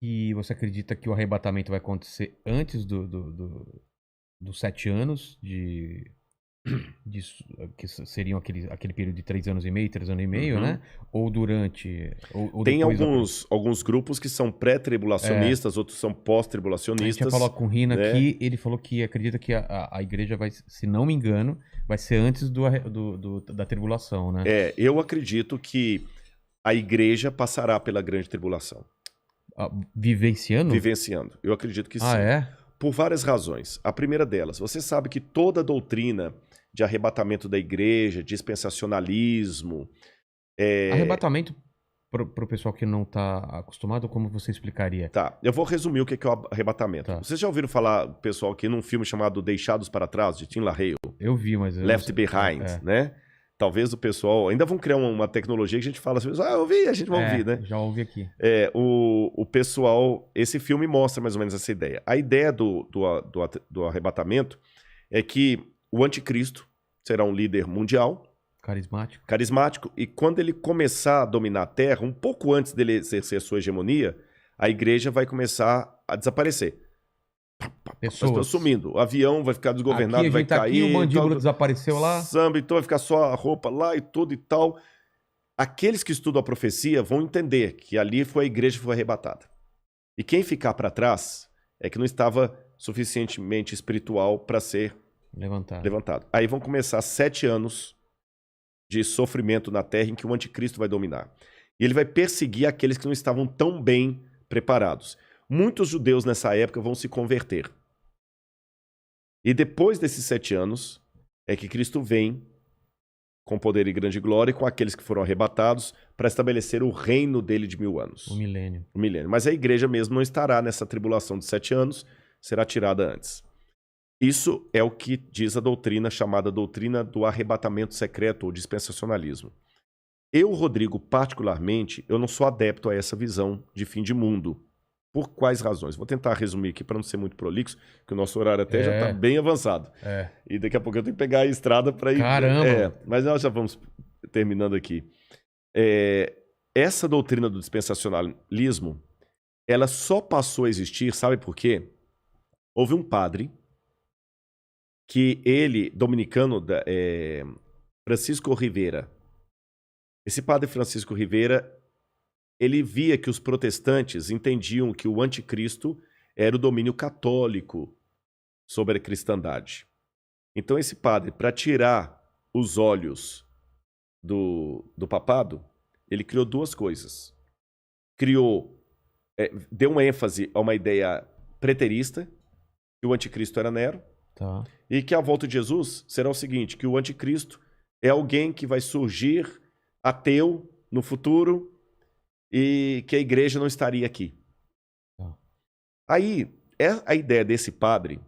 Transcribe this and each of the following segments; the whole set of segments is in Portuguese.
E você acredita que o arrebatamento vai acontecer antes dos 7 anos que seriam aquele período de 3 anos e meio, 3 anos e meio, Uhum. né? Ou durante, ou Tem depois alguns grupos que são É, pré-tribulacionistas, outros são a gente já falou pós-tribulacionistas, com o Rina né? aqui, ele falou que acredita que a igreja vai, se não me engano, vai ser antes da tribulação, né? Eu acredito que a igreja passará pela grande tribulação, Vivenciando? vivenciando. Eu acredito que Ah, sim. é? Por várias razões. A primeira delas, você sabe que toda a doutrina de arrebatamento da igreja, dispensacionalismo, Arrebatamento, pro pessoal que não tá acostumado, como você explicaria? tá, eu vou resumir o que é o arrebatamento. Tá. Vocês já ouviram falar, pessoal, aqui num filme chamado Deixados para Trás, de Tim LaHaye? Eu vi, mas eu não Left sei. Behind, né? Talvez o pessoal... Ainda vão criar uma tecnologia que a gente fala assim, eu ouvi, a gente vai ouvir, né? Já ouvi aqui. O pessoal... Esse filme mostra mais ou menos essa ideia. A ideia do arrebatamento é que o anticristo será um líder mundial, carismático, e quando ele começar a dominar a Terra, um pouco antes dele exercer sua hegemonia, a igreja vai começar a desaparecer. As pessoas sumindo. O avião vai ficar desgovernado, vai cair. Aqui, o mandíbula tal, desapareceu lá. samba, então vai ficar só a roupa lá e tudo e tal. Aqueles que estudam a profecia vão entender que ali foi a igreja que foi arrebatada. E quem ficar para trás é que não estava suficientemente espiritual para ser levantado. Aí vão começar 7 anos de sofrimento na terra em que o anticristo vai dominar. E ele vai perseguir aqueles que não estavam tão bem preparados. Muitos judeus nessa época vão se converter. E depois desses 7 anos é que Cristo vem com poder e grande glória com aqueles que foram arrebatados para estabelecer o reino dele de 1000 anos. O milênio. Mas a igreja mesmo não estará nessa tribulação de 7 anos, será tirada antes. Isso é o que diz a doutrina chamada doutrina do arrebatamento secreto ou dispensacionalismo. Eu, Rodrigo, particularmente, eu não sou adepto a essa visão de fim de mundo. Por quais razões? Vou tentar resumir aqui para não ser muito prolixo, que o nosso horário até já está bem avançado. E daqui a pouco eu tenho que pegar a estrada para ir... Caramba! Mas nós já vamos terminando aqui. Essa doutrina do dispensacionalismo, ela só passou a existir, sabe por quê? Houve um padre que ele, dominicano, Francisco Rivera. Esse padre Francisco Rivera, ele via que os protestantes entendiam que o anticristo era o domínio católico sobre a cristandade. Então esse padre, para tirar os olhos do papado, ele criou 2 coisas. Deu uma ênfase a uma ideia preterista, que o anticristo era Nero, e que a volta de Jesus será o seguinte, que o anticristo é alguém que vai surgir ateu no futuro, e que a igreja não estaria aqui. Aí, a ideia desse padre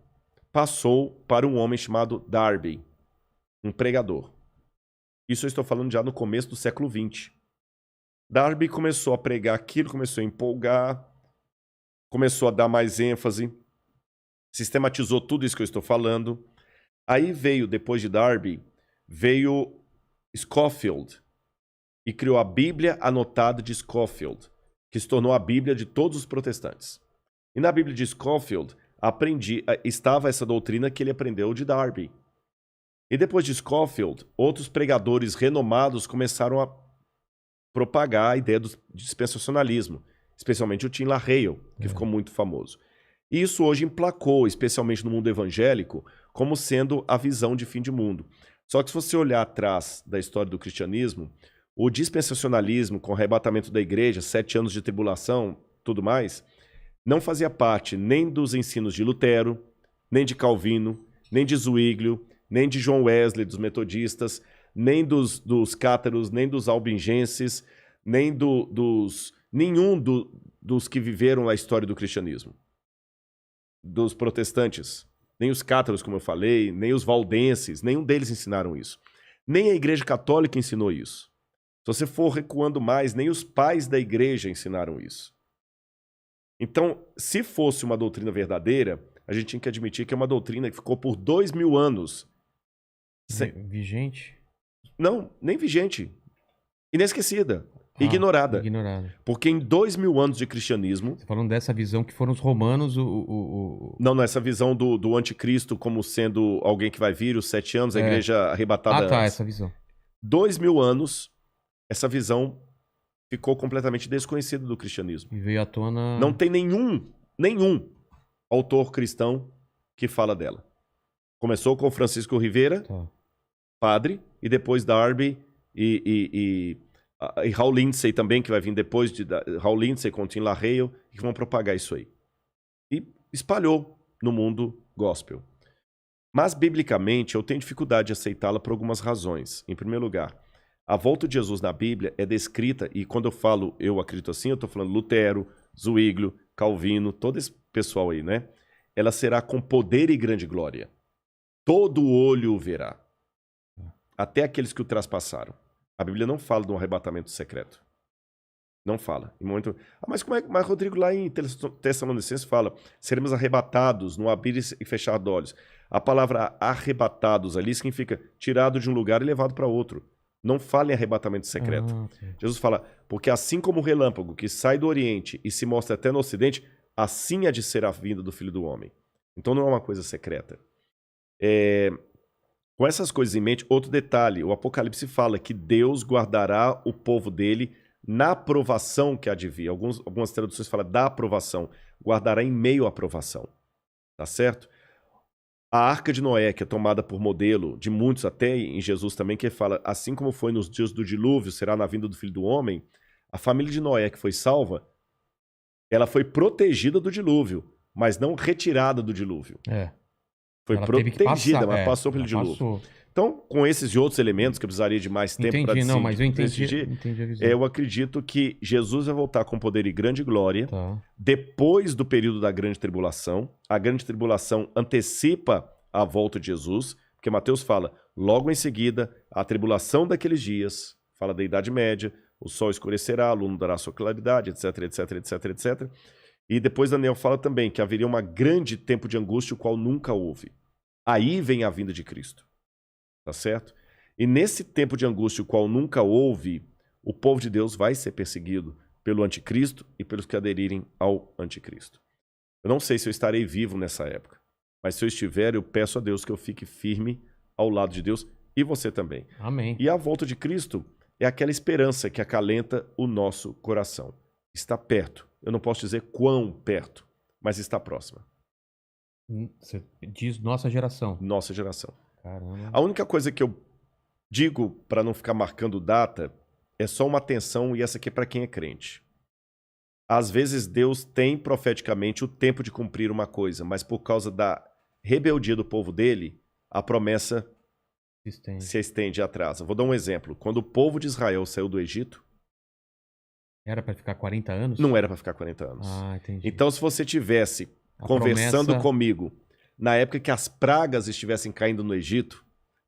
passou para um homem chamado Darby, um pregador. Isso eu estou falando já no começo do século XX. Darby começou a pregar aquilo, começou a empolgar, começou a dar mais ênfase, sistematizou tudo isso que eu estou falando. Aí veio, depois de Darby, veio Scofield, e criou a Bíblia Anotada de Scofield, que se tornou a Bíblia de todos os protestantes. E na Bíblia de Scofield estava essa doutrina que ele aprendeu de Darby. E depois de Scofield, outros pregadores renomados começaram a propagar a ideia do dispensacionalismo, especialmente o Tim LaHaye, que ficou muito famoso. E isso hoje emplacou, especialmente no mundo evangélico, como sendo a visão de fim de mundo. Só que se você olhar atrás da história do cristianismo, o dispensacionalismo, com o arrebatamento da igreja, 7 anos de tribulação, tudo mais, não fazia parte nem dos ensinos de Lutero, nem de Calvino, nem de Zwinglio, nem de John Wesley, dos metodistas, nem dos cátaros, nem dos albingenses, nem nenhum dos que viveram a história do cristianismo. Dos protestantes, nem os cátaros, como eu falei, nem os valdenses, nenhum deles ensinaram isso. Nem a igreja católica ensinou isso. Se você for recuando mais, nem os pais da igreja ensinaram isso. Então, se fosse uma doutrina verdadeira, a gente tinha que admitir que é uma doutrina que ficou por 2000 anos. Vigente? Não, nem vigente. Inesquecida. ignorada. Ignorada. Porque em 2000 anos de cristianismo... Você falando dessa visão que foram os romanos Não, essa visão do anticristo como sendo alguém que vai vir, os 7 anos, a igreja arrebatada antes. Essa visão. 2000 anos, essa visão ficou completamente desconhecida do cristianismo. E veio à tona... Não tem nenhum autor cristão que fala dela. Começou com Francisco Rivera, padre, e depois Darby e Hal Lindsey também, que vai vir depois de Hal Lindsey com Tim LaHaye, que vão propagar isso aí. E espalhou no mundo gospel. Mas, biblicamente, eu tenho dificuldade de aceitá-la por algumas razões. Em primeiro lugar, a volta de Jesus na Bíblia é descrita, e quando eu falo eu acredito assim, eu estou falando Lutero, Zwinglio, Calvino, todo esse pessoal aí, né? Ela será com poder e grande glória. Todo olho o verá. Até aqueles que o traspassaram. A Bíblia não fala de um arrebatamento secreto. Não fala. Em momento... mas como é que... Mas Rodrigo, lá em Tessalonicenses fala, seremos arrebatados no abrir e fechar de olhos. A palavra arrebatados ali significa tirado de um lugar e levado para outro. Não fala em arrebatamento secreto. Okay. Jesus fala, porque assim como o relâmpago que sai do Oriente e se mostra até no Ocidente, assim há de ser a vinda do Filho do Homem. Então não é uma coisa secreta. Com essas coisas em mente, outro detalhe, o Apocalipse fala que Deus guardará o povo dele na aprovação que há de vir. Algumas traduções falam da aprovação. Guardará em meio à aprovação. Tá certo? A Arca de Noé, que é tomada por modelo de muitos, até em Jesus também, que fala, assim como foi nos dias do dilúvio, será na vinda do Filho do Homem, a família de Noé que foi salva, ela foi protegida do dilúvio, mas não retirada do dilúvio. Foi ela protegida, mas passou pelo dilúvio. Passou. Então, com esses e outros elementos, que eu precisaria de mais tempo para decidir, mas eu entendi a visão. Eu acredito que Jesus vai voltar com poder e grande glória depois do período da grande tribulação. A grande tribulação antecipa a volta de Jesus, porque Mateus fala, logo em seguida, a tribulação daqueles dias, fala da Idade Média, o sol escurecerá, a lua dará sua claridade, etc, etc, etc, etc. E depois Daniel fala também que haveria um grande tempo de angústia, o qual nunca houve. Aí vem a vinda de Cristo. Tá certo? E nesse tempo de angústia, o qual nunca houve, o povo de Deus vai ser perseguido pelo anticristo e pelos que aderirem ao anticristo. Eu não sei se eu estarei vivo nessa época, mas se eu estiver, eu peço a Deus que eu fique firme ao lado de Deus e você também. Amém. E a volta de Cristo é aquela esperança que acalenta o nosso coração. Está perto. Eu não posso dizer quão perto, mas está próxima. Você diz nossa geração. Nossa geração. Caramba. A única coisa que eu digo para não ficar marcando data é só uma atenção, e essa aqui é para quem é crente. Às vezes Deus tem profeticamente o tempo de cumprir uma coisa, mas por causa da rebeldia do povo dele, a promessa se estende e atrasa. Vou dar um exemplo. Quando o povo de Israel saiu do Egito... Era para ficar 40 anos? Não era para ficar 40 anos. Ah, entendi. Então, se você tivesse conversando comigo na época que as pragas estivessem caindo no Egito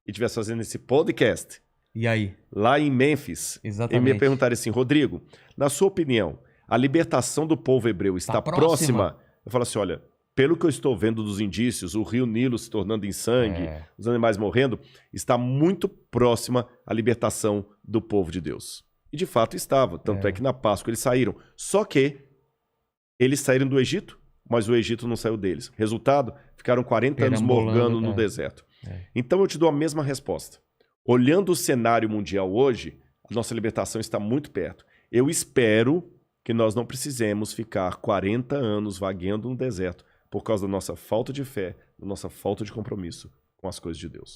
e estivesse fazendo esse podcast... E aí? Lá em Mênfis, exatamente, e me perguntaram assim, Rodrigo, na sua opinião, a libertação do povo hebreu está próxima? Eu falo assim, olha, pelo que eu estou vendo dos indícios, o rio Nilo se tornando em sangue, os animais morrendo, está muito próxima a libertação do povo de Deus. E de fato estava, tanto é que na Páscoa eles saíram. Só que eles saíram do Egito, mas o Egito não saiu deles. Resultado, ficaram 40 anos morgando no deserto. Então eu te dou a mesma resposta. Olhando o cenário mundial hoje, a nossa libertação está muito perto. Eu espero que nós não precisemos ficar 40 anos vagueando no deserto por causa da nossa falta de fé, da nossa falta de compromisso com as coisas de Deus.